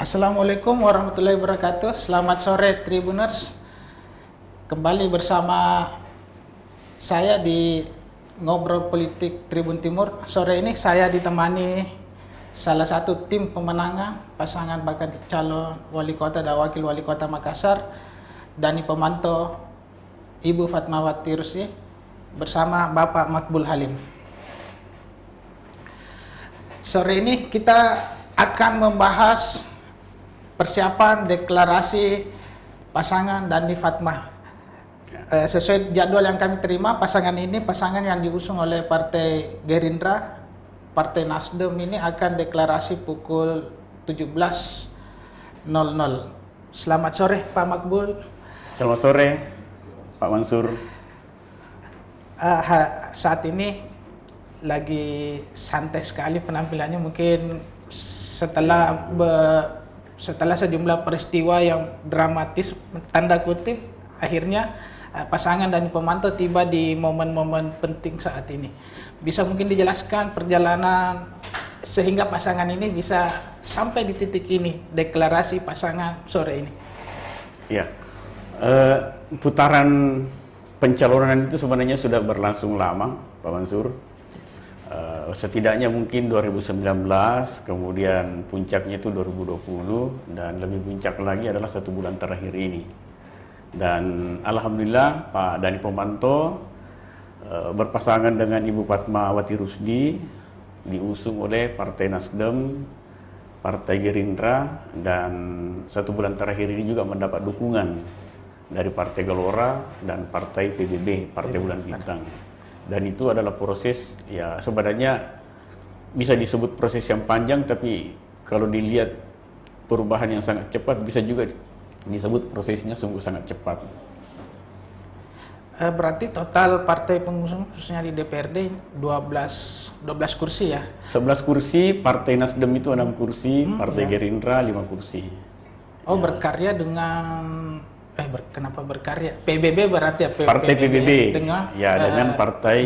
Assalamualaikum warahmatullahi wabarakatuh. Selamat sore Tribuners. Kembali bersama saya di Ngobrol Politik Tribun Timur. Sore ini saya ditemani salah satu tim pemenangan pasangan bakal calon wali kota dan wakil wali kota Makassar, Dani Pomanto, Ibu Fatmawati Rusdi bersama Bapak Makbul Halim. Sore ini kita akan membahas persiapan deklarasi pasangan Dani Fatma. Sesuai jadwal yang kami terima, pasangan ini pasangan yang diusung oleh Partai Gerindra, Partai Nasdem ini akan deklarasi pukul 17.00. Selamat sore Pak Makbul. Selamat sore Pak Mansur. Saat ini lagi santai sekali penampilannya, mungkin setelah sejumlah peristiwa yang dramatis tanda kutip, akhirnya pasangan Dani Pomanto tiba di momen-momen penting saat ini. Bisa mungkin dijelaskan perjalanan sehingga pasangan ini bisa sampai di titik ini, deklarasi pasangan sore ini? Ya, putaran pencalonan itu sebenarnya sudah berlangsung lama, Pak Mansur. Setidaknya mungkin 2019, kemudian puncaknya itu 2020, dan lebih puncak lagi adalah 1 bulan terakhir ini. Dan alhamdulillah Pak Dani Pomanto berpasangan dengan Ibu Fatmawati Rusdi, diusung oleh Partai Nasdem, Partai Gerindra, dan 1 bulan terakhir ini juga mendapat dukungan dari Partai Gelora dan Partai PBB, Partai Bulan Bintang. Dan itu adalah proses, ya sebenarnya bisa disebut proses yang panjang, tapi kalau dilihat perubahan yang sangat cepat, bisa juga disebut prosesnya sungguh sangat cepat. Berarti total partai pengusung khususnya di DPRD 12 kursi ya? 11 kursi, Partai Nasdem itu 6 kursi, Partai Gerindra 5 kursi. Oh ya. Berkarya dengan kenapa berkarya? PBB berarti ya? Partai PBB dengan Partai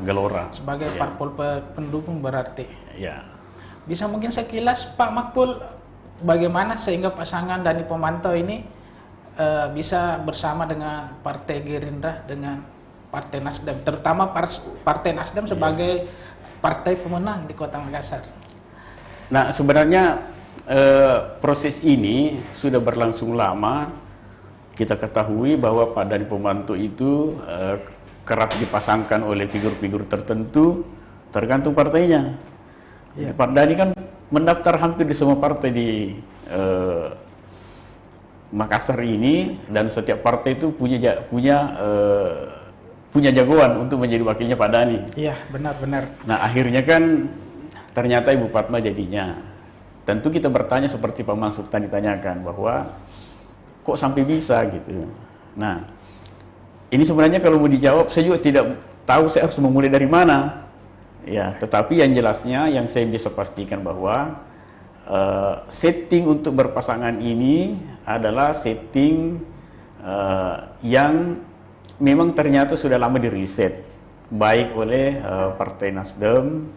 Gelora sebagai ya. parpol pendukung berarti. Ya. Bisa mungkin sekilas Pak Makbul, bagaimana sehingga pasangan Dani Pomanto ini bisa bersama dengan Partai Gerindra dengan Partai Nasdem, terutama Partai Nasdem sebagai partai pemenang di Kota Makassar? Nah, sebenarnya proses ini sudah berlangsung lama. Kita ketahui bahwa Pak Dani Pomanto itu kerap dipasangkan oleh figur-figur tertentu, tergantung partainya. Ya. Pak Dani kan mendaftar hampir di semua partai di Makassar ini, dan setiap partai itu punya jagoan untuk menjadi wakilnya Pak Dani. Iya, benar-benar. Nah, akhirnya kan ternyata Ibu Fatma jadinya. Tentu kita bertanya seperti Pak Mansur tadi tanyakan, bahwa kok sampai bisa gitu. Nah, ini sebenarnya kalau mau dijawab, saya juga tidak tahu saya harus memulai dari mana. Ya, tetapi yang jelasnya yang saya bisa pastikan bahwa setting untuk berpasangan ini adalah setting yang memang ternyata sudah lama diriset, baik oleh Partai Nasdem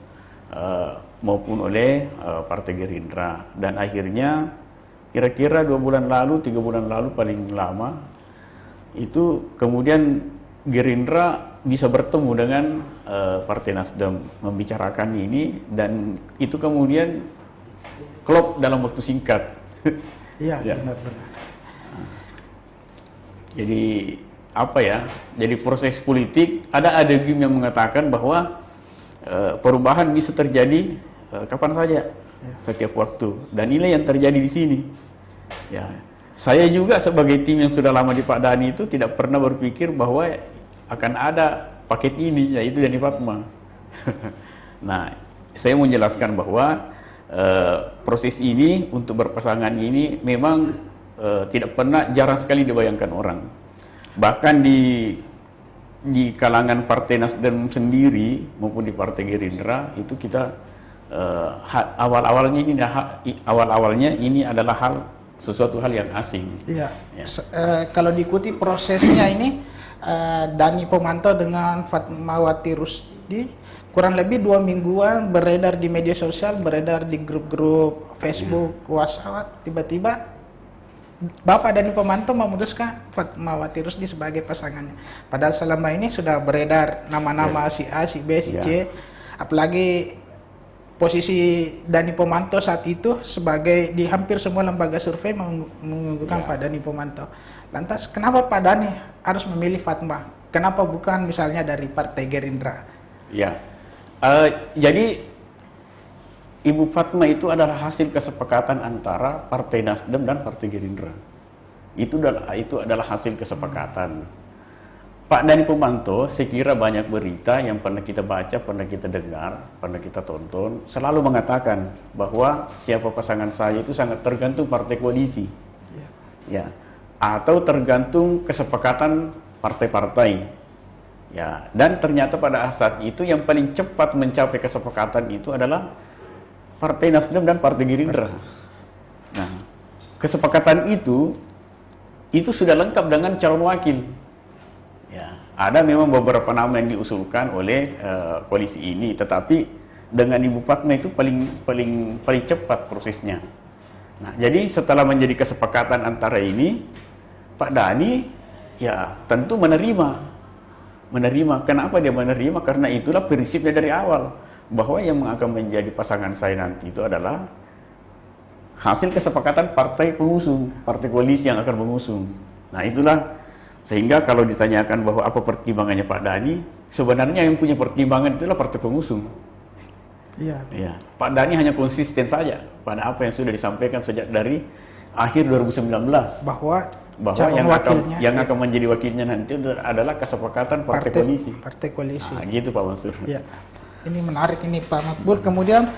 maupun oleh Partai Gerindra, dan akhirnya kira-kira 2 bulan lalu, 3 bulan lalu paling lama, itu kemudian Gerindra bisa bertemu dengan Partai Nasdem membicarakan ini, dan itu kemudian klop dalam waktu singkat. Iya, ya. benar-benar. Jadi apa ya? Jadi proses politik, ada adagim yang mengatakan bahwa perubahan bisa terjadi kapan saja, setiap waktu, dan inilah yang terjadi di sini. Ya, saya juga sebagai tim yang sudah lama di Pak Dani itu tidak pernah berpikir bahwa akan ada paket ini, yaitu Dani Fatma. Nah, saya mau menjelaskan bahwa proses ini untuk berpasangan ini memang tidak pernah, jarang sekali dibayangkan orang. Bahkan di kalangan Partai Nasdem sendiri maupun di Partai Gerindra itu kita awal-awalnya ini adalah sesuatu hal yang asing. Iya. Ya. Kalau diikuti prosesnya ini, Dani Pomanto dengan Fatmawati Rusdi kurang lebih 2 mingguan beredar di media sosial, beredar di grup-grup Facebook, WhatsApp, tiba-tiba Bapak Dani Pomanto memutuskan Fatmawati Rusdi sebagai pasangannya. Padahal selama ini sudah beredar nama-nama si A, si B, si C. Apalagi posisi Dani Pomanto saat itu sebagai di hampir semua lembaga survei mengunggulkan Pak Dani Pomanto. Lantas kenapa Pak Dani harus memilih Fatma? Kenapa bukan misalnya dari Partai Gerindra? Ya, jadi Ibu Fatma itu adalah hasil kesepakatan antara Partai Nasdem dan Partai Gerindra. Itu adalah hasil kesepakatan. Pak Dani Pomanto, saya kira banyak berita yang pernah kita baca, pernah kita dengar, pernah kita tonton, selalu mengatakan bahwa siapa pasangan saya itu sangat tergantung partai koalisi. Ya, atau tergantung kesepakatan partai-partai. Ya, dan ternyata pada saat itu yang paling cepat mencapai kesepakatan itu adalah Partai Nasdem dan Partai Gerindra. Nah, kesepakatan itu sudah lengkap dengan calon wakil. Ya, ada memang beberapa nama yang diusulkan oleh koalisi ini, tetapi dengan Ibu Fatma itu paling cepat prosesnya. Nah, jadi setelah menjadi kesepakatan antara ini, Pak Dani ya tentu menerima. Kenapa dia menerima? Karena itulah prinsipnya dari awal, bahwa yang akan menjadi pasangan saya nanti itu adalah hasil kesepakatan partai pengusung, partai koalisi yang akan mengusung. Nah, itulah sehingga kalau ditanyakan bahwa apa pertimbangannya Pak Dani, sebenarnya yang punya pertimbangan itulah partai pengusung. Iya. Ya, Pak Dani hanya konsisten saja pada apa yang sudah disampaikan sejak dari akhir 2019 bahwa yang akan menjadi wakilnya nanti adalah kesepakatan partai koalisi. Partai koalisi. Nah, gitu Pak Mansur. Ya. Ini menarik ini Pak Makbul. Kemudian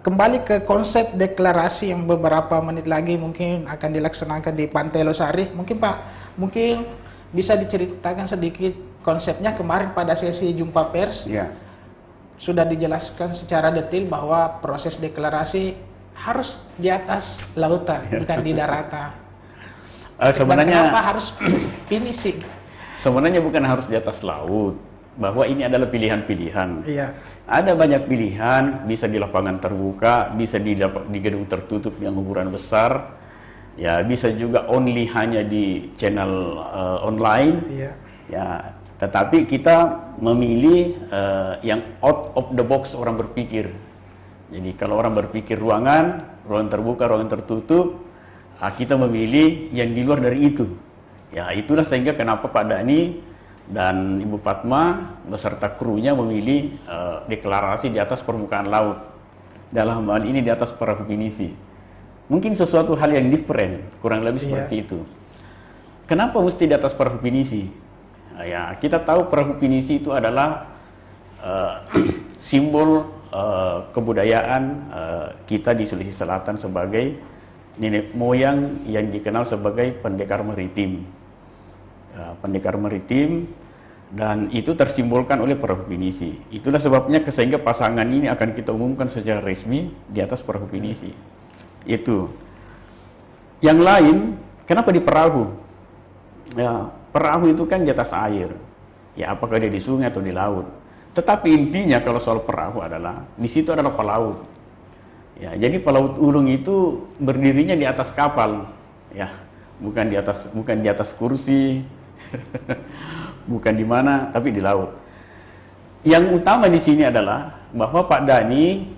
kembali ke konsep deklarasi yang beberapa menit lagi mungkin akan dilaksanakan di Pantai Losari. Mungkin Pak, bisa diceritakan sedikit konsepnya. Kemarin pada sesi jumpa pers sudah dijelaskan secara detail bahwa proses deklarasi harus di atas lautan, bukan di daratan. Sebenarnya kenapa harus pinisi? Sebenarnya bukan harus di atas laut, bahwa ini adalah pilihan-pilihan. Iya. Ada banyak pilihan, bisa di lapangan terbuka, bisa di gedung tertutup yang ukuran besar, ya bisa juga only hanya di channel online. Iya. Ya, tetapi kita memilih yang out of the box orang berpikir. Jadi kalau orang berpikir ruangan terbuka, ruangan tertutup, kita memilih yang di luar dari itu. Ya, itulah sehingga kenapa Pak Dani dan Ibu Fatma beserta krunya memilih deklarasi di atas permukaan laut. Dalam hal ini di atas perahu pinisi. Mungkin sesuatu hal yang different, kurang lebih seperti itu. Kenapa mesti di atas perahu pinisi? Ya, kita tahu perahu pinisi itu adalah simbol kebudayaan kita di Sulawesi Selatan sebagai nenek moyang yang dikenal sebagai pendekar maritim. Pendekar maritim, dan itu tersimbolkan oleh perahu pinisi. Itulah sebabnya sehingga pasangan ini akan kita umumkan secara resmi di atas perahu pinisi. Itu. Yang lain, kenapa di perahu? Ya, perahu itu kan di atas air. Ya, apakah dia di sungai atau di laut. Tetapi intinya kalau soal perahu adalah di situ adalah pelaut. Ya, jadi pelaut ulung itu berdirinya di atas kapal. Ya, bukan di atas kursi. Bukan di mana, tapi di laut. Yang utama di sini adalah bahwa Pak Dani,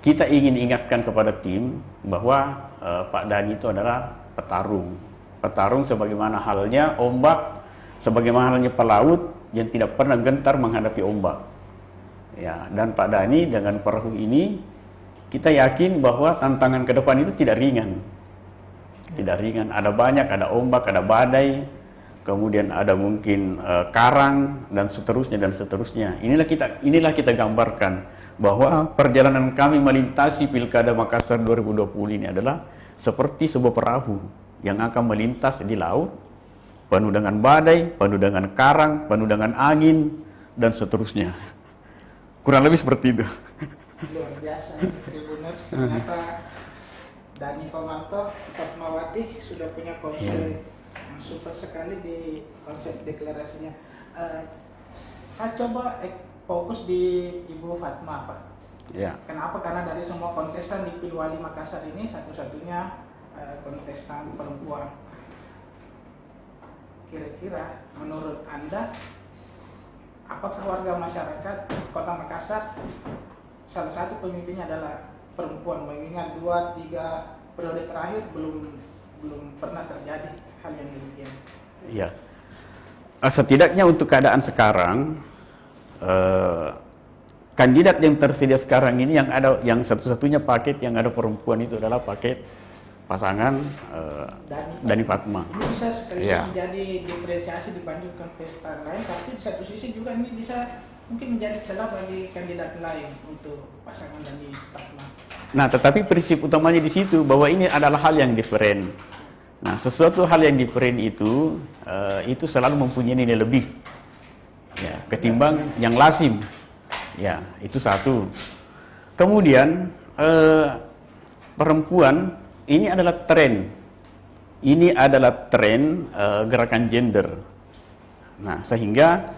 kita ingin ingatkan kepada tim bahwa Pak Dani itu adalah petarung sebagaimana halnya ombak, sebagaimana halnya pelaut yang tidak pernah gentar menghadapi ombak. Ya, dan Pak Dani dengan perahu ini kita yakin bahwa tantangan ke depan itu tidak ringan. Tidak ringan, ada banyak, ada ombak, ada badai, kemudian ada mungkin karang dan seterusnya. Inilah kita gambarkan bahwa perjalanan kami melintasi Pilkada Makassar 2020 ini adalah seperti sebuah perahu yang akan melintas di laut, penuh dengan badai, penuh dengan karang, penuh dengan angin dan seterusnya. Kurang lebih seperti itu. Luar biasa, Tribuners. Ternyata Dani Pomanto, Fatmawati sudah punya konsep yang super sekali di konsep deklarasinya. Saya coba fokus di Ibu Fatma, Pak. Ya. Kenapa? Karena dari semua kontestan di Pilwali Makassar ini satu-satunya kontestan perempuan. Kira-kira menurut Anda, apakah warga masyarakat Kota Makassar salah satu pemimpinnya adalah perempuan? Mengingat 2-3 periode terakhir belum pernah terjadi hal yang demikian. Iya. Setidaknya untuk keadaan sekarang, kandidat yang tersedia sekarang ini yang satu-satunya paket yang ada perempuan itu adalah paket pasangan Dani Fatma. Ini bisa sekaligus Iya. menjadi diferensiasi dibanding kontestan lain, tapi di satu sisi juga ini bisa mungkin menjadi celah bagi kandidat lain untuk pasangan Dani Fatma. Nah, tetapi prinsip utamanya di situ bahwa ini adalah hal yang diferen. Nah, sesuatu hal yang diferen itu selalu mempunyai nilai lebih, ya, ketimbang yang lazim. Ya, itu satu. Kemudian perempuan ini adalah tren. Ini adalah tren gerakan gender. Nah, sehingga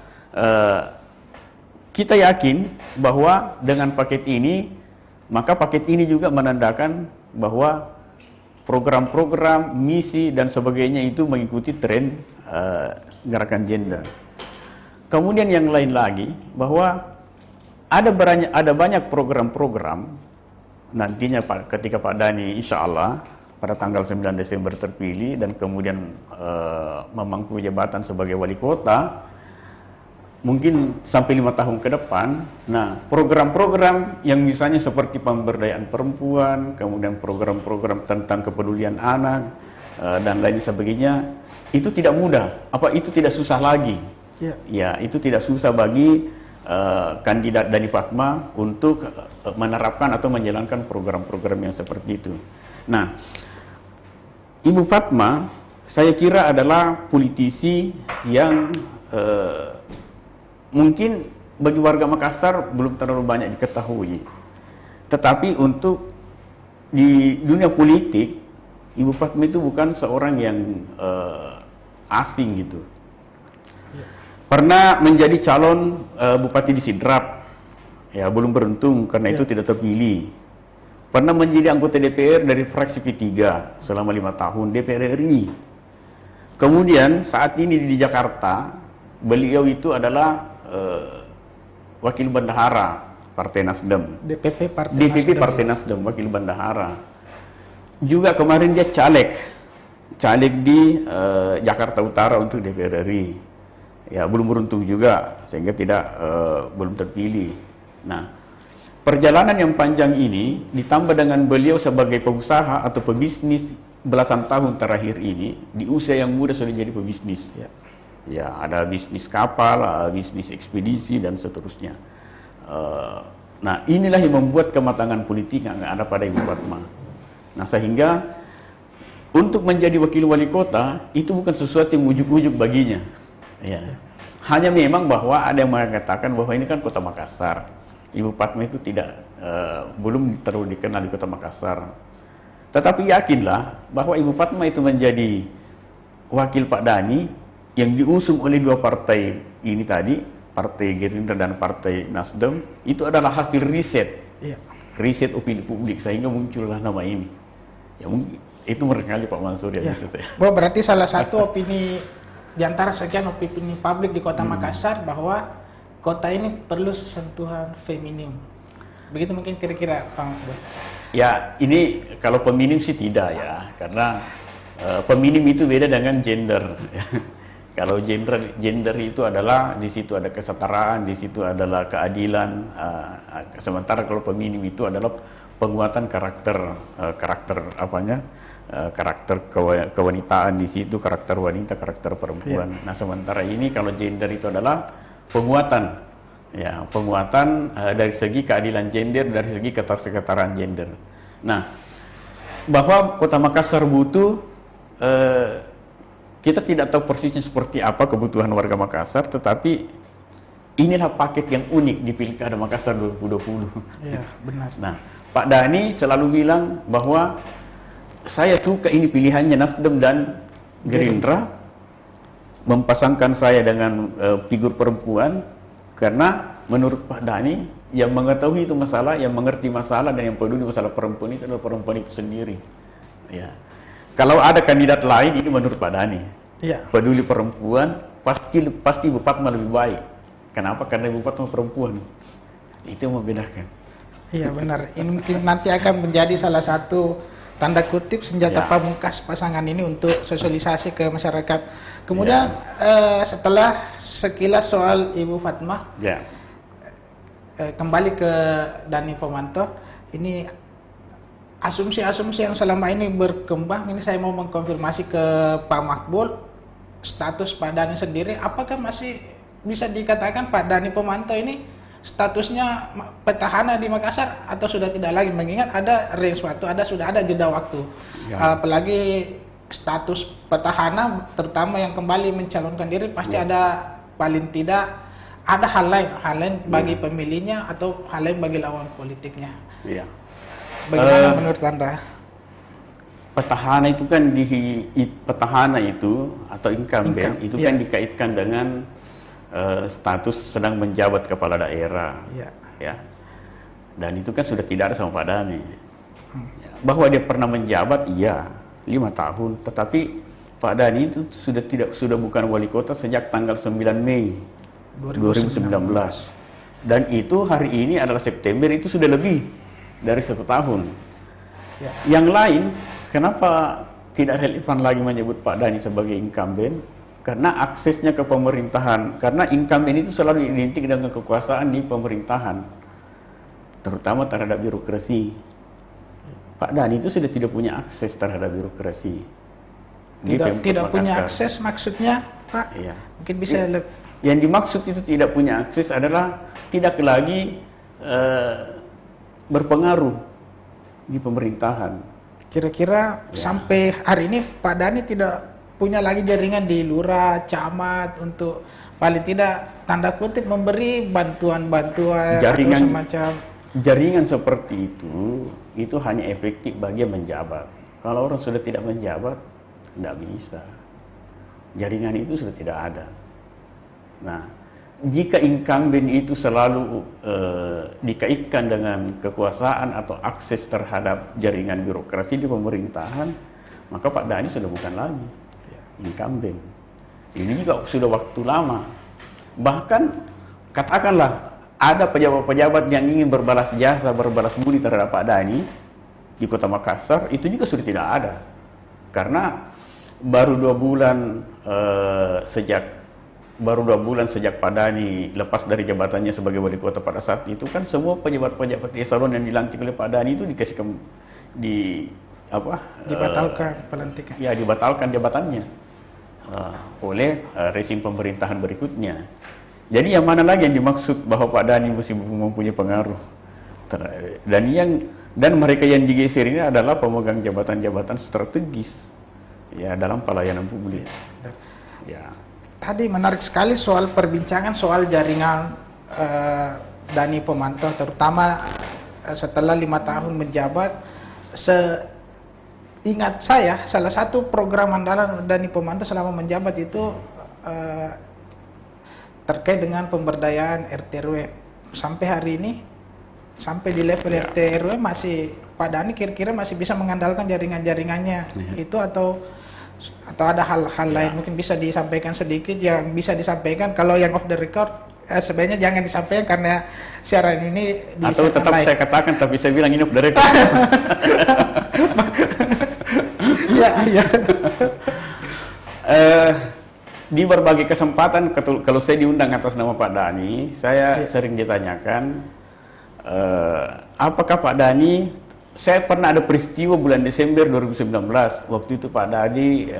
kita yakin bahwa dengan paket ini, maka paket ini juga menandakan bahwa program-program, misi dan sebagainya itu mengikuti tren gerakan gender. Kemudian yang lain lagi bahwa ada banyak program-program nantinya ketika Pak Dani insya Allah pada tanggal 9 Desember terpilih dan kemudian memangku jabatan sebagai wali kota, mungkin sampai 5 tahun ke depan. Nah, program-program yang misalnya seperti pemberdayaan perempuan, kemudian program-program tentang kepedulian anak dan lain sebagainya, itu tidak mudah. Itu tidak susah lagi. Ya, itu tidak susah bagi kandidat Dani Fatma untuk menerapkan atau menjalankan program-program yang seperti itu. Nah, Ibu Fatma saya kira adalah politisi yang mungkin bagi warga Makassar belum terlalu banyak diketahui. Tetapi untuk di dunia politik, Ibu Fatma itu bukan seorang yang asing gitu. Pernah menjadi calon bupati di Sidrap, ya belum beruntung karena itu tidak terpilih. Pernah menjadi anggota DPR dari fraksi P3 selama 5 tahun DPR RI. Kemudian saat ini di Jakarta, beliau itu adalah wakil bendahara Partai Nasdem. DPP Partai Nasdem, wakil bendahara. Juga kemarin dia caleg di Jakarta Utara untuk DPR RI. Ya belum beruntung juga sehingga belum terpilih. Nah, perjalanan yang panjang ini ditambah dengan beliau sebagai pengusaha atau pebisnis belasan tahun terakhir ini, di usia yang muda sudah jadi pebisnis. Ya, ada bisnis kapal, bisnis ekspedisi dan seterusnya. Nah, inilah yang membuat kematangan politik yang ada pada Ibu Fatma. Nah, sehingga untuk menjadi wakil wali kota itu bukan sesuatu yang ujuk-ujuk baginya. Ya. Hanya memang bahwa ada yang mengatakan bahwa ini kan Kota Makassar. Ibu Fatma itu belum terlalu dikenal di Kota Makassar. Tetapi yakinlah bahwa Ibu Fatma itu menjadi wakil Pak Dani yang diusung oleh dua partai ini tadi, Partai Gerindra dan Partai Nasdem, itu adalah hasil riset. Riset opini publik sehingga muncullah nama ini. Ya mungkin itu barangkali Pak Mansur ya. Berarti salah satu opini di antara sekian opini publik di Kota Makassar bahwa kota ini perlu sentuhan feminim. Begitu mungkin kira-kira Pak Mahfud. Ya, ini kalau feminim sih tidak ya, karena feminim itu beda dengan gender. Kalau gender itu adalah di situ ada kesetaraan, di situ adalah keadilan. Sementara kalau feminim itu adalah penguatan karakter kewanitaan di situ, karakter wanita, karakter perempuan. Nah, sementara ini kalau gender itu adalah penguatan dari segi keadilan gender, dari segi kesetaraan gender. Nah, bahwa Kota Makassar butuh, kita tidak tahu persisnya seperti apa kebutuhan warga Makassar, tetapi inilah paket yang unik di Pilkada Makassar 2020. Iya, benar. Nah, Pak Dani selalu bilang bahwa saya suka ini pilihannya Nasdem dan Gerindra, mempasangkan saya dengan figur perempuan karena menurut Pak Dhani, yang mengetahui itu masalah, yang mengerti masalah dan yang peduli masalah perempuan itu adalah perempuan itu sendiri. Ya. Kalau ada kandidat lain, ini menurut Pak Dhani, Iya. peduli perempuan, pasti Bu Fatma lebih baik. Kenapa? Karena Bu Fatma perempuan. Itu yang membedakan. Iya benar. Ini mungkin nanti akan menjadi salah satu tanda kutip senjata Ya. pamungkas pasangan ini untuk sosialisasi ke masyarakat. Kemudian setelah sekilas soal Ibu Fatma, Ya. kembali ke Dhani Pomanto, ini asumsi-asumsi yang selama ini berkembang, ini saya mau mengkonfirmasi ke Pak Makbul, status Pak Dhani sendiri, apakah masih bisa dikatakan Pak Dhani Pomanto ini statusnya petahana di Makassar atau sudah tidak lagi, mengingat ada range waktu, sudah ada jeda waktu, Ya. apalagi status petahana terutama yang kembali mencalonkan diri pasti ada paling tidak ada hal lain bagi pemilihnya atau hal lain bagi lawan politiknya. Ya. Bagaimana menurut Anda? Petahana itu kan petahana itu atau incumbent itu kan Iya. dikaitkan dengan status sedang menjabat kepala daerah. Iya. Ya. Dan itu kan sudah tidak ada sama Pak Dhani. Ya. Bahwa dia pernah menjabat, iya, 5 tahun. Tetapi Pak Dhani itu sudah bukan wali kota sejak tanggal 9 Mei 2019. Dan itu hari ini adalah September, itu sudah lebih dari 1 tahun. Ya. Yang lain, kenapa tidak relevan lagi menyebut Pak Dhani sebagai incumbent? Karena aksesnya ke pemerintahan, karena incumbent itu selalu identik dengan kekuasaan di pemerintahan, terutama terhadap birokrasi. Pak Dhani itu sudah tidak punya akses terhadap birokrasi. Di Pemkot Tidak punya Makassar. akses maksudnya, Pak? Iya. Mungkin bisa Yang dimaksud itu tidak punya akses adalah tidak lagi berpengaruh di pemerintahan. kira-kira sampai hari ini Pak Dhani tidak punya lagi jaringan di lurah, camat untuk paling tidak tanda kutip memberi bantuan-bantuan atau semacam. Jaringan seperti itu hanya efektif bagi yang menjabat. Kalau orang sudah tidak menjabat, tidak bisa. Jaringan itu sudah tidak ada. Nah, jika incumbent itu selalu dikaitkan dengan kekuasaan atau akses terhadap jaringan birokrasi di pemerintahan, maka Pak Dhani sudah bukan lagi incumbent. Ini juga sudah waktu lama. Bahkan katakanlah ada pejabat-pejabat yang ingin berbalas jasa, berbalas budi terhadap Pak Dhani di Kota Makassar, itu juga sudah tidak ada. Karena baru 2 bulan sejak Pak Dhani lepas dari jabatannya sebagai wali kota pada saat itu, kan semua pejabat-pejabat eselon yang dilantik oleh Pak Dhani itu Dibatalkan pelantikan. Ya, dibatalkan jabatannya oleh rezim pemerintahan berikutnya. Jadi yang mana lagi yang dimaksud bahwa Pak Dhani masih mempunyai pengaruh? Dan mereka yang digeser ini adalah pemegang jabatan-jabatan strategis ya dalam pelayanan publik. Ya. Tadi menarik sekali soal perbincangan soal jaringan Dhani Pomanto, terutama setelah 5 tahun menjabat. Ingat saya, salah satu program andalan Dhani Pomanto selama menjabat itu terkait dengan pemberdayaan RT/RW. Sampai hari ini, sampai di level RT/RW masih Pak Dhani kira-kira masih bisa mengandalkan jaringan-jaringannya itu atau ada hal-hal lain mungkin bisa disampaikan sedikit yang bisa disampaikan. Kalau yang off the record sebenarnya jangan disampaikan karena siaran ini atau tetap saya katakan tapi saya bilang ini off the record. Ya. Di berbagai kesempatan kalau saya diundang atas nama Pak Dhani, saya sering ditanyakan apakah Pak Dhani, saya pernah ada peristiwa bulan Desember 2019, waktu itu Pak Dhani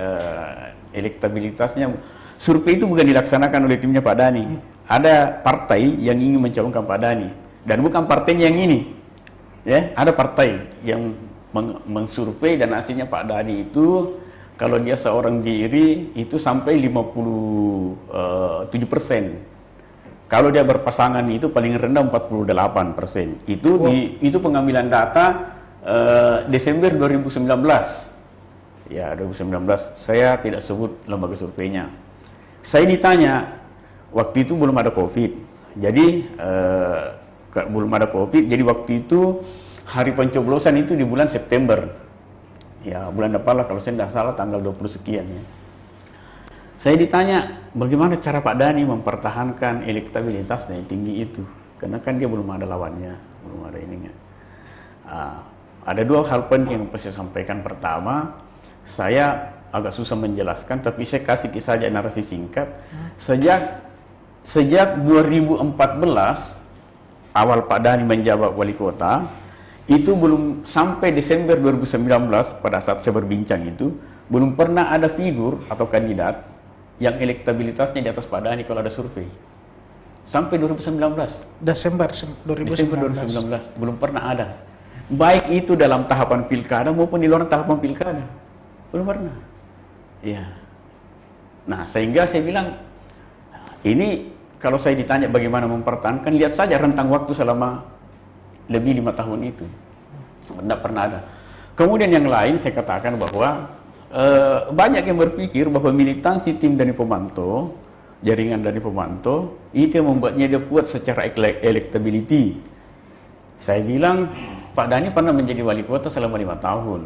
elektabilitasnya, survei itu bukan dilaksanakan oleh timnya Pak Dhani, ada partai yang ingin mencalonkan Pak Dhani dan bukan partainya yang ini, ya ada partai yang mensurvei dan hasilnya Pak Dhani itu kalau dia seorang diri itu sampai 57%. Kalau dia berpasangan itu paling rendah 48%. Itu pengambilan data Desember 2019. Ya, 2019. Saya tidak sebut lembaga surveinya. Saya ditanya, waktu itu belum ada COVID. Jadi belum ada COVID. Jadi waktu itu hari pencoblosan itu di bulan September. Ya, bulan depan lah kalau saya tidak salah tanggal 20 sekian ya. Saya ditanya bagaimana cara Pak Dhani mempertahankan elektabilitas yang tinggi itu. Karena kan dia belum ada lawannya, belum ada ininya. Ada dua hal penting yang saya sampaikan. Pertama, saya agak susah menjelaskan, tapi saya kasih saja narasi singkat. Sejak 2014 awal Pak Dhani menjabat wali kota, itu belum sampai Desember 2019 pada saat saya berbincang itu, belum pernah ada figur atau kandidat yang elektabilitasnya di atas Pak Dhani kalau ada survei. Sampai 2019. Desember 2019 belum pernah ada. Baik itu dalam tahapan pilkada maupun di luar tahapan pilkada. Belum pernah. Ya. Nah, sehingga saya bilang ini kalau saya ditanya bagaimana mempertahankan, lihat saja rentang waktu selama lebih 5 tahun itu. Tidak pernah ada. Kemudian yang lain saya katakan bahwa banyak yang berpikir bahwa militansi tim Dhani Pomanto, jaringan Dhani Pomanto, itu yang membuatnya dia kuat secara electability. Saya bilang Pak Dhani pernah menjadi wali kota selama 5 tahun.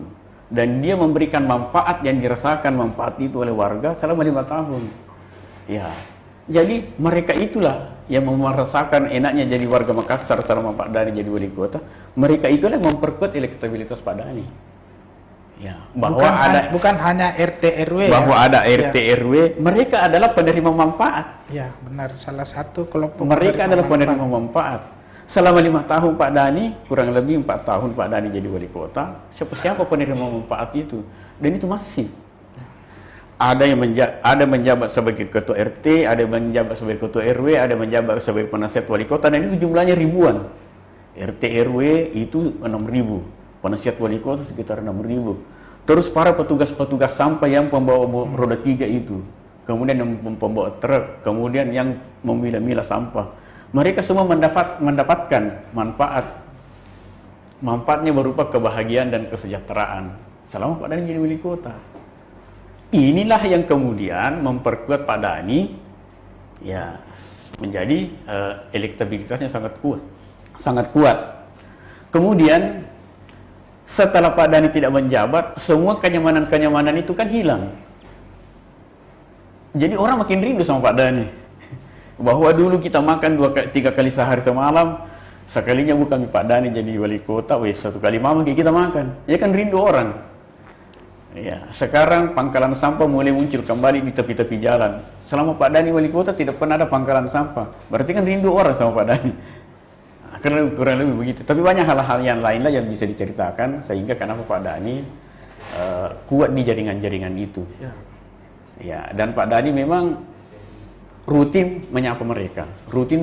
Dan dia memberikan manfaat yang dirasakan manfaat itu oleh warga selama 5 tahun. Ya, jadi mereka itulah yang merasakan enaknya jadi warga Makassar selama Pak Dhani jadi wali kota. Mereka itulah yang memperkuat elektabilitas Pak Dhani. Ya, bahwa bukan hanya RT RW. Bahwa ya. ada RT RW, mereka adalah penerima manfaat. Ya, benar. Salah satu kelompok. Mereka adalah penerima manfaat. Selama 5 tahun Pak Dhani, kurang lebih 4 tahun Pak Dhani jadi wali kota, siapa penerima manfaat itu? Dan itu masif. Ada yang menjabat sebagai ketua RT, ada yang menjabat sebagai ketua RW, ada yang menjabat sebagai penasihat wali kota, dan itu jumlahnya ribuan. RT RW itu 6.000, penasihat wali kota sekitar 6.000. Terus para petugas-petugas sampah yang pembawa roda 3 itu, kemudian yang pembawa truk, kemudian yang memilah-milah sampah. Mereka semua mendapatkan manfaat. Manfaatnya berupa kebahagiaan dan kesejahteraan selama Pak Dhani jadi wali kota. Inilah yang kemudian memperkuat Pak Dhani ya menjadi elektabilitasnya sangat kuat. Kemudian setelah Pak Dhani tidak menjabat, semua kenyamanan itu kan hilang. Jadi orang makin rindu sama Pak Dhani. Bahwa dulu kita makan 2-3 kali sehari semalam, sekalinya bukan Pak Dhani jadi wali kota, satu kali malam kita makan. Ya kan rindu orang. Ya, sekarang pangkalan sampah mulai muncul kembali di tepi-tepi jalan. Selama Pak Dhani wali kota tidak pernah ada pangkalan sampah. Berarti kan rindu orang sama Pak Dhani. Nah, kurang lebih begitu. Tapi banyak hal-hal yang lainlah yang bisa diceritakan sehingga kenapa Pak Dhani kuat di jaringan-jaringan itu. Ya, dan Pak Dhani memang rutin menyapa mereka, rutin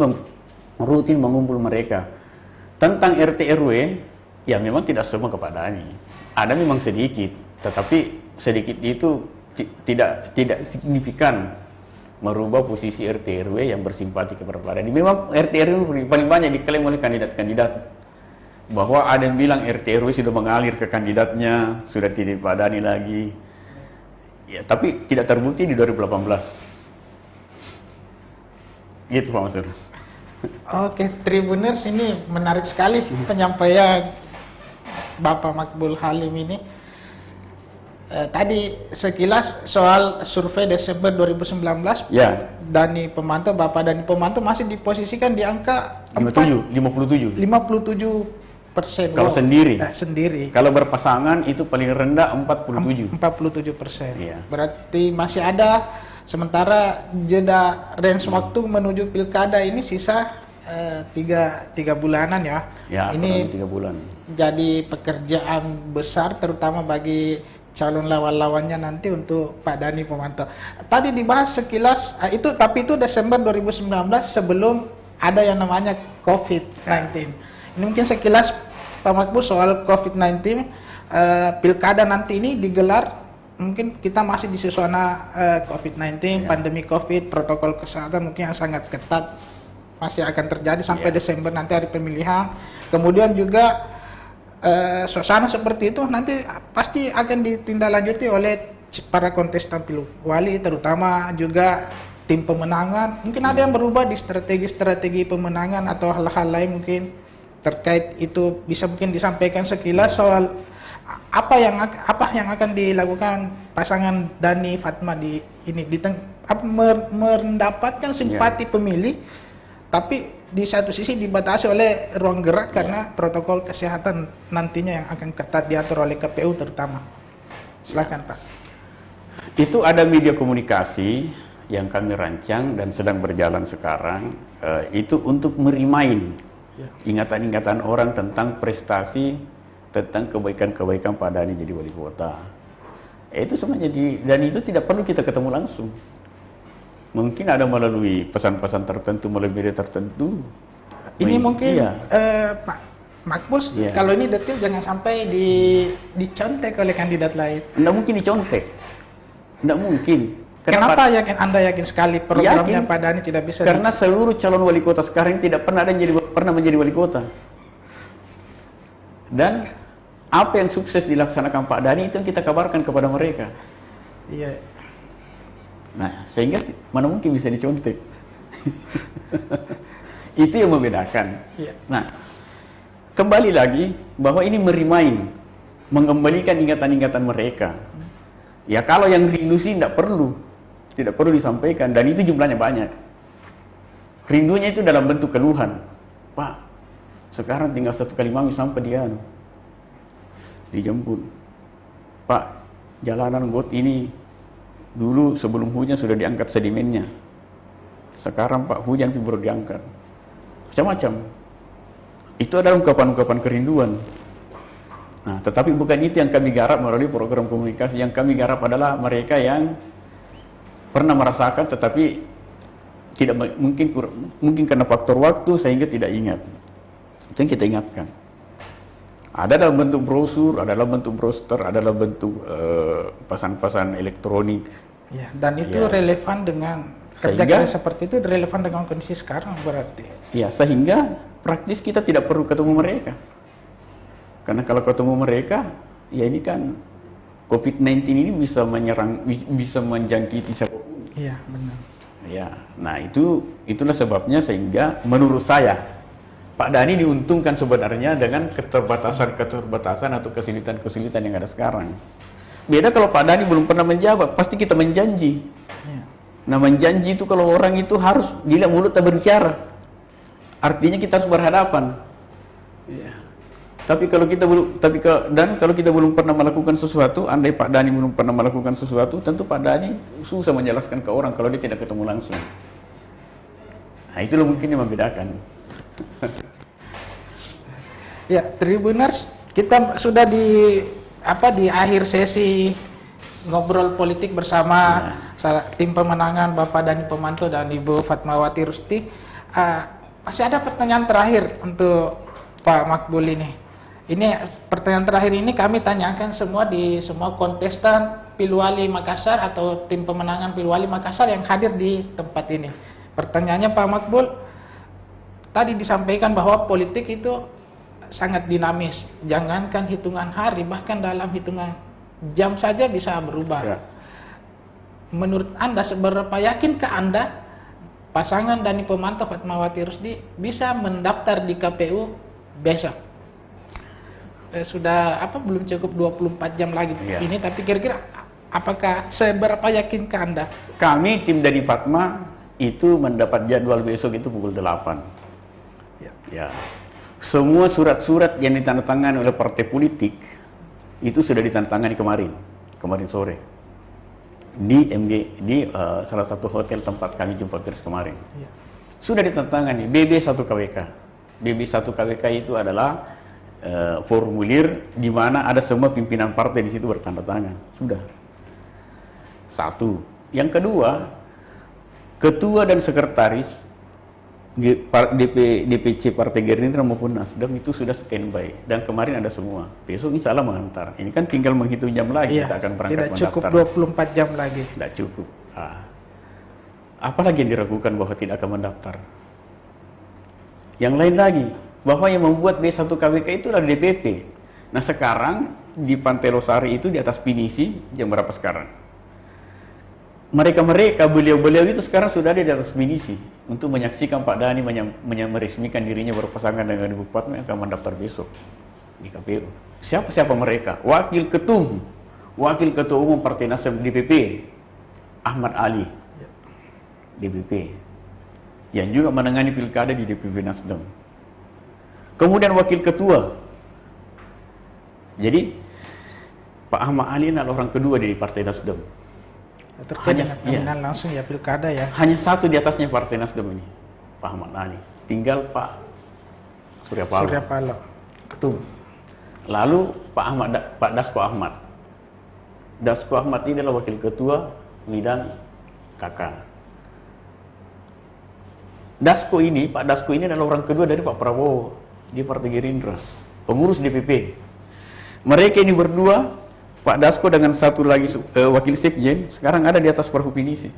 mengumpul mereka. Tentang RT RW, ya memang tidak semua ke Pak Dhani. Ada memang sedikit, tetapi sedikit itu tidak signifikan merubah posisi RT RW yang bersimpati kepada Pak Dhani. Memang RT RW paling banyak diklaim oleh kandidat-kandidat. Bahwa ada yang bilang RT RW sudah mengalir ke kandidatnya, sudah tidak Pak Dhani lagi. Ya, tapi tidak terbukti di 2018. Gitu Pak Mansur. Oke, Tribuners, ini menarik sekali penyampaian Bapak Makbul Halim ini. Tadi sekilas soal survei Desember 2019, ya. Bapak Dhani Pomanto masih diposisikan di angka 57%. Kalau sendiri. Kalau berpasangan itu paling rendah 47%. Iya. Berarti masih ada. Sementara jeda range waktu menuju pilkada ini sisa 3 bulanan ya. Ya, ini 3 bulan. Jadi pekerjaan besar terutama bagi calon lawan-lawannya nanti untuk Pak Dhani Pomanto. Tadi dibahas sekilas tapi itu Desember 2019 sebelum ada yang namanya COVID-19. Ini mungkin sekilas Pak Makbul soal COVID-19. Pilkada nanti ini digelar. Mungkin kita masih di suasana COVID-19, pandemi COVID, protokol kesehatan mungkin yang sangat ketat masih akan terjadi sampai Desember nanti hari pemilihan. Kemudian juga suasana seperti itu nanti pasti akan ditindaklanjuti oleh para kontestan pilwali, terutama juga tim pemenangan, mungkin ada yang berubah di strategi pemenangan atau hal-hal lain mungkin terkait itu, bisa mungkin disampaikan sekilas soal apa yang akan dilakukan pasangan Dhani Fatma di ini mendapatkan simpati pemilih, tapi di satu sisi dibatasi oleh ruang gerak karena protokol kesehatan nantinya yang akan ketat diatur oleh KPU terutama. Silakan Pak. Itu ada media komunikasi yang kami rancang dan sedang berjalan sekarang, itu untuk merimain ingatan-ingatan orang tentang prestasi, tentang kebaikan-kebaikan Pak Dhani jadi wali kota. Itu semua jadi, dan itu tidak perlu kita ketemu langsung. Mungkin ada melalui pesan-pesan tertentu, melalui media tertentu. Ini mungkin Pak Makbul, kalau ini detail jangan sampai dicontek oleh kandidat lain. Tidak mungkin dicontek. Tidak mungkin. Kenapa Anda yakin sekali programnya Pak Dhani tidak bisa? Karena seluruh calon wali kota sekarang tidak pernah ada yang pernah menjadi wali kota. Dan apa yang sukses dilaksanakan Pak Dhani itu yang kita kabarkan kepada mereka. Iya. Nah, sehingga mana mungkin bisa dicontek. Itu yang membedakan. Iya. Nah, kembali lagi bahwa ini merimain, mengembalikan ingatan-ingatan mereka. Ya kalau yang rindu sih tidak perlu disampaikan, dan itu jumlahnya banyak. Rindunya itu dalam bentuk keluhan. Pak, sekarang tinggal 1 kali mami sampai dia dijemput. Pak, jalanan got ini dulu sebelum hujan sudah diangkat sedimennya. Sekarang Pak, hujan baru diangkat. Macam-macam. Itu adalah ungkapan-ungkapan kerinduan. Nah, tetapi bukan itu yang kami garap melalui program komunikasi. Yang kami garap adalah mereka yang pernah merasakan tetapi tidak mungkin karena faktor waktu sehingga tidak ingat. Itu yang kita ingatkan. Ada dalam bentuk brosur, ada dalam bentuk broster, ada dalam bentuk pesan-pesan elektronik. Ya, dan itu relevan dengan kerja seperti itu, relevan dengan kondisi sekarang berarti. Ya, sehingga praktis kita tidak perlu ketemu mereka. Karena kalau ketemu mereka, ya ini kan COVID-19 ini bisa menyerang, bisa menjangkiti siapapun. Iya, benar. Ya, nah itulah sebabnya sehingga menurut saya Pak Dhani diuntungkan sebenarnya dengan keterbatasan atau kesulitan yang ada sekarang. Beda kalau Pak Dhani belum pernah menjabat, pasti kita menjanji. Ya. Nah, menjanji itu kalau orang itu harus gila mulut tak berbicara. Artinya kita harus berhadapan. Ya. Tapi kalau kita belum pernah melakukan sesuatu, andai Pak Dhani belum pernah melakukan sesuatu, tentu Pak Dhani susah menjelaskan ke orang kalau dia tidak ketemu langsung. Nah, itulah mungkin yang membedakan. Ya, Tribuners, kita sudah di akhir sesi ngobrol politik bersama tim pemenangan Bapak Dhani Pemanto dan Ibu Fatmawati Rusti. Masih ada pertanyaan terakhir untuk Pak Makbul ini. Ini pertanyaan terakhir ini kami tanyakan semua kontestan Pilwali Makassar atau tim pemenangan Pilwali Makassar yang hadir di tempat ini. Pertanyaannya Pak Makbul, tadi disampaikan bahwa politik itu sangat dinamis. Jangankan hitungan hari, bahkan dalam hitungan jam saja bisa berubah. Ya. Menurut Anda, seberapa yakinkah Anda pasangan Dhani Pemanto Fatmawati Rusdi bisa mendaftar di KPU besok? Sudah belum cukup 24 jam lagi ini, tapi kira-kira apakah seberapa yakinkah Anda? Kami tim Dhani Fatma itu mendapat jadwal besok itu pukul 8. Ya. Semua surat-surat yang ditandatangani oleh partai politik itu sudah ditandatangani kemarin sore di salah satu hotel tempat kami jumpa pers kemarin. Ya. Sudah ditandatangani BB1 KWK. BB1 KWK itu adalah formulir di mana ada semua pimpinan partai di situ bertanda tangan. Sudah. Satu. Yang kedua, ketua dan sekretaris DPC Partai Gerindra maupun Nasdem itu sudah standby dan kemarin ada semua. Besok insya Allah mengantar. Ini kan tinggal menghitung jam lagi kita akan berangkat mendaftar. Tidak cukup 24 jam lagi. Tidak cukup. Apalagi yang diragukan bahwa tidak akan mendaftar. Yang lain lagi, bahwa yang membuat B1 KWK itu adalah DPP. Nah sekarang di Pantai Losari itu di atas pinisi jam berapa sekarang? mereka-mereka, beliau-beliau itu sekarang sudah ada di atas ekspedisi untuk menyaksikan Pak Dhani meresmikan dirinya berpasangan dengan Ibu Fatma yang akan mendaftar besok di KPU. Siapa-siapa mereka? Wakil Ketua Umum Partai Nasdem DPP, Ahmad Ali, DPP, yang juga menangani pilkada di DPP Nasdem. Kemudian Wakil Ketua. Jadi Pak Ahmad Ali adalah orang kedua di Partai Nasdem. Terkait dengan pemilihan langsung ya pilkada ya. Hanya satu di atasnya Partai Nasdem ini, Pak Ahmad Ali. Tinggal Pak Surya Paloh. Ketum. Lalu Pak Dasko Ahmad. Dasko Ahmad ini adalah Wakil Ketua bidang KK. Pak Dasko ini adalah orang kedua dari Pak Prabowo di Partai Gerindra, pengurus DPP. Mereka ini berdua, Pak Dasko dengan satu lagi wakil sekjen, sekarang ada di atas Perhubinisi.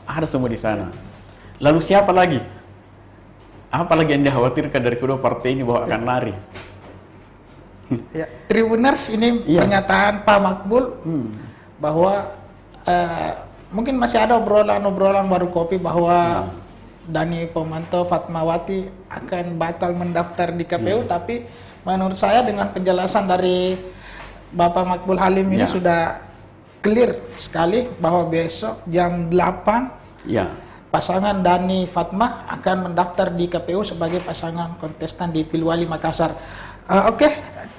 Ada semua di sana. Lalu siapa lagi? Apalagi yang dikhawatirkan dari kedua partai ini bahwa akan lari? Ya, Tribuners, ini pernyataan Pak Makbul bahwa mungkin masih ada obrolan baru kopi bahwa Dhani Pomanto, Fatmawati akan batal mendaftar di KPU, tapi menurut saya dengan penjelasan dari Bapak Makbul Halim ini sudah clear sekali bahwa besok jam 8 pasangan Dhani Fatma akan mendaftar di KPU sebagai pasangan kontestan di Pilwali Makassar. Oke,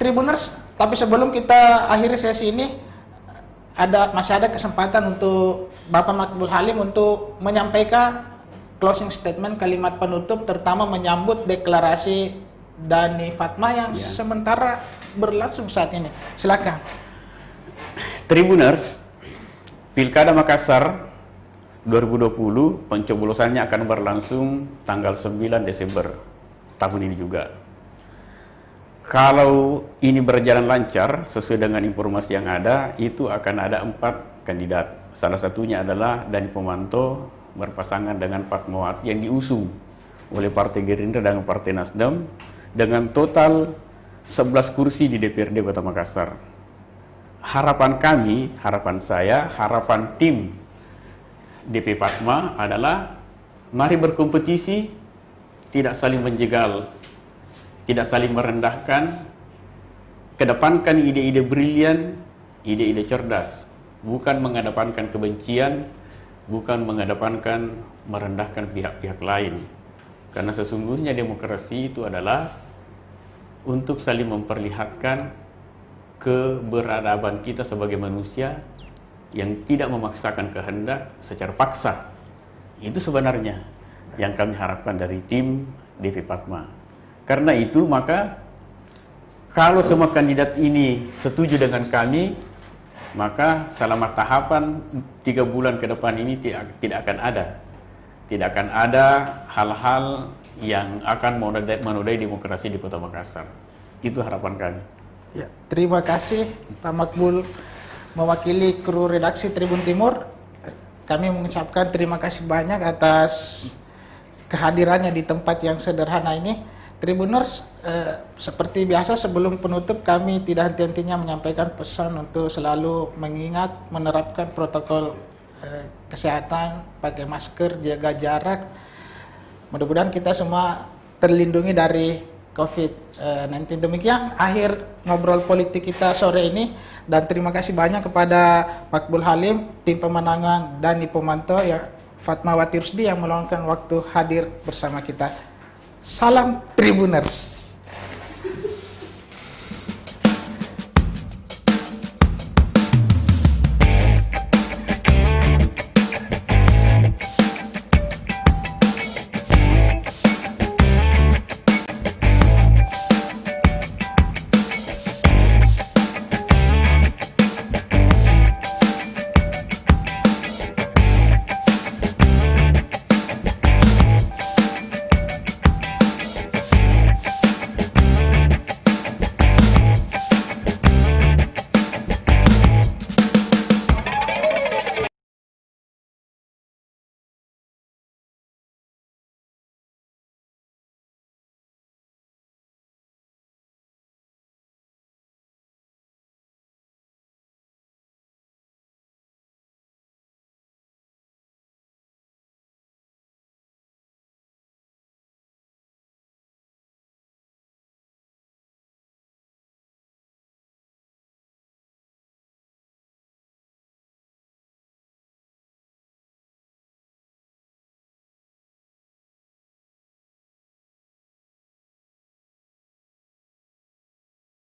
Tribuners, tapi sebelum kita akhiri sesi ini, masih ada kesempatan untuk Bapak Makbul Halim untuk menyampaikan closing statement, kalimat penutup, terutama menyambut deklarasi Dhani Fatma yang sementara berlangsung saat ini. Silakan. Tribuners, Pilkada Makassar 2020 pencoblosannya akan berlangsung tanggal 9 Desember tahun ini juga. Kalau ini berjalan lancar sesuai dengan informasi yang ada, itu akan ada 4 kandidat. Salah satunya adalah Dhani Pomanto berpasangan dengan Fatmawati yang diusung oleh Partai Gerindra dan Partai Nasdem dengan total 11 kursi di DPRD Kota Makassar. Harapan kami, harapan saya, harapan tim DP Fatma adalah mari berkompetisi, tidak saling menjegal, tidak saling merendahkan, kedepankan ide-ide brilian, ide-ide cerdas, bukan mengedepankan kebencian, bukan mengedepankan merendahkan pihak-pihak lain. Karena sesungguhnya demokrasi itu adalah untuk saling memperlihatkan keberadaban kita sebagai manusia yang tidak memaksakan kehendak secara paksa. Itu sebenarnya yang kami harapkan dari tim DP Fatma. Karena itu maka kalau semua kandidat ini setuju dengan kami, maka selama tahapan 3 bulan ke depan ini tidak akan ada hal-hal yang akan menodai demokrasi di Kota Makassar. Itu harapan kami. Ya, terima kasih Pak Makbul mewakili kru redaksi Tribun Timur. Kami mengucapkan terima kasih banyak atas kehadirannya di tempat yang sederhana ini. Tribuners, seperti biasa sebelum penutup kami tidak henti-hentinya menyampaikan pesan untuk selalu mengingat menerapkan protokol kesehatan, pakai masker, jaga jarak. Mudah-mudahan kita semua terlindungi dari COVID-19. Demikian akhir ngobrol politik kita sore ini, dan terima kasih banyak kepada Makbul Halim, tim pemenangan Dhani Pomanto, Fatmawati Rusdi yang meluangkan waktu hadir bersama kita. Salam Tribuners.